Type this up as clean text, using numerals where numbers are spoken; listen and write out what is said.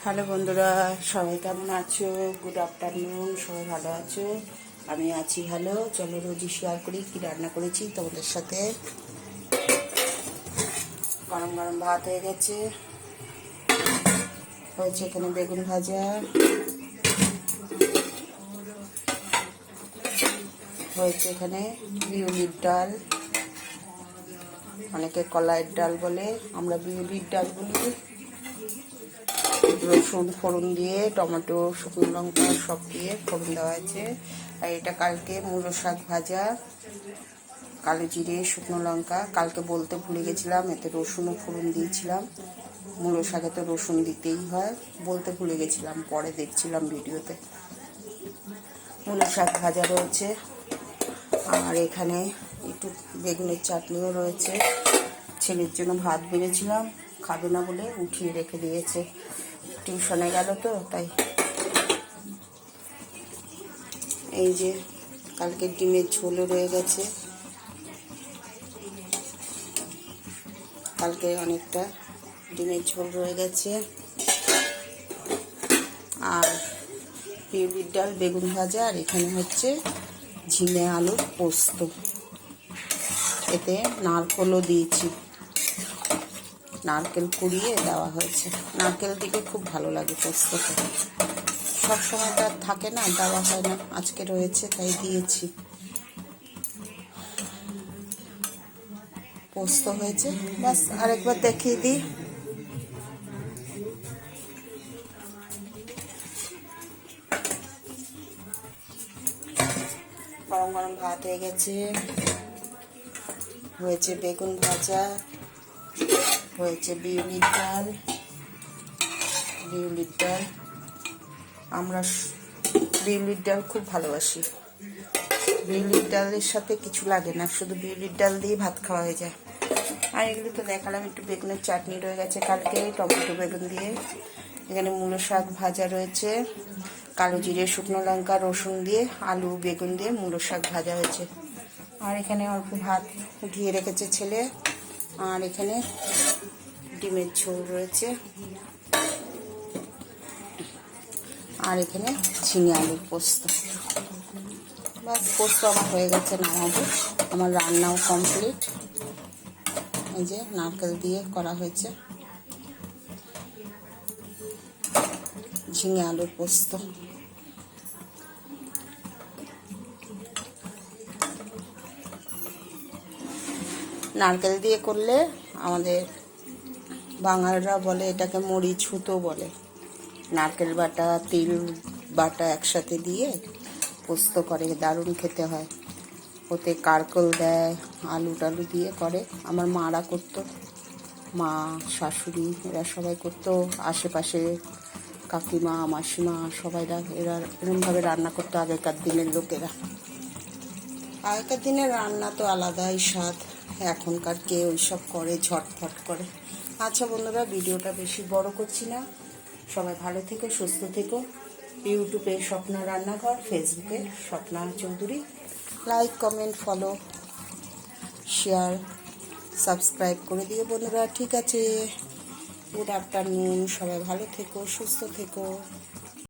Hello বন্ধুরা, সবাই কেমন আছো? Good afternoon. সবাই ভালো আছো? আমি আছি ভালো। চলো রোজই শেয়ার করি কি রান্না করেছি তোমাদের সাথে। গরম গরম ভাত হয়ে গেছে, হয়েছে এখানে বেগুন ভাজা, হয়েছে এখানে বিউলির ডাল, অনেকে কলাইয়ের ডাল বলে, আমরা বিউলির ডাল বলি। রসুন ফোড়ন দিয়ে, টমেটো, শুকনো লঙ্কা সব দিয়ে ফোড়ন দেওয়া আছে। আর এটা কালকে মূলো শাক ভাজা, কালো জিরে, শুকনো লঙ্কা। কালকে বলতে ভুলে গেছিলাম, এতে রসুনও ফোড়ন দিয়েছিলাম। মূলো শাকে তো রসুন দিতেই হয়, বলতে ভুলে গেছিলাম, পরে দেখছিলাম ভিডিওতে। মূলো শাক ভাজা রয়েছে, আর এখানে একটু বেগুনের চাটনিও রয়েছে। ছেলের জন্য ভাত বেড়েছিলাম, খাবে না বলে উঠিয়ে রেখে দিয়েছে, টিউশনে গেল তো তাই। এই যে কালকে ডিমের ঝোলও রয়ে গেছে, কালকে অনেকটা ডিমের ঝোল রয়ে গেছে। আর বিউলির ডাল, বেগুন ভাজা, আর এখানে হচ্ছে ঝিঙে আলুর পোস্ত। এতে নারকেলও দিয়েছি, নারকেল কুড়িয়ে দেওয়া হয়েছে। নারকেল দিলে খুব ভালো লাগে পোস্ততে, সবসময় তো আর থাকে না, দেওয়া হয় না, আজকে রয়েছে তাই দিয়েছি। পোস্ত হয়েছে, ব্যাস। আরেকবার দেখিয়ে দিই। গরম গরম ভাত হয়ে গেছে, হয়েছে বেগুন ভাজা, হয়েছে বিউলির ডাল। বিউলির ডাল, আমরা বিউলির ডাল খুব ভালোবাসি। বিউলির ডালের সাথে কিছু লাগে না, শুধু বিউলির ডাল দিয়ে ভাত খাওয়া হয়ে যায়। আর এগুলো তো দেখালাম। একটু বেগুনের চাটনি রয়ে গেছে কালকে, টমেটো বেগুন দিয়ে। এখানে মূলো শাক ভাজা রয়েছে, কালো জিরে, শুকনো লঙ্কা, রসুন দিয়ে, আলু বেগুন দিয়ে মূলো শাক ভাজা হয়েছে। আর এখানে অল্প ভাত উঠিয়ে রেখেছে ছেলে। আর এখানে ডিমের ঝোল রয়েছে, আর এখানে ঝিঙে আলুর পোস্ত। বাস, পোস্ত আমার হয়ে গেছে, নামাবো। আমার রান্নাও কমপ্লিট। এই যে নারকেল দিয়ে করা হয়েছে ঝিঙে আলুর পোস্ত। নারকেল দিয়ে করলে আমাদের বাঙালরা বলে এটাকে মুড়ি ছুতো বলে। নারকেল বাটা, তিল বাটা একসাথে দিয়ে পোস্ত করে, দারুণ খেতে হয়। ওতে কারকল দেয়, আলু টালু দিয়ে করে। আমার মারা করতো, মা, শাশুড়ি এরা সবাই করতো। আশেপাশে কাকিমা, মাসিমা সবাইরা এরা এরকমভাবে রান্না করতো আগেকার দিনের লোকেরা। আগেকার দিনের রান্না তো আলাদাই স্বাদ, এখনকার কে ওইসব করে, ঝটফট করে। আচ্ছা বন্ধুরা, ভিডিওটা বেশি বড় করছি না। সবাই ভালো থেকো, সুস্থ থেকো। ইউটিউবে স্বপ্না রান্নাঘর, ফেসবুকে Swapna Chowdhury. Like, comment, follow, share, subscribe করে দিও বন্ধুরা। ঠিক আছে, গুড আফটারনুন। সবাই ভালো থেকো, সুস্থ থেকো।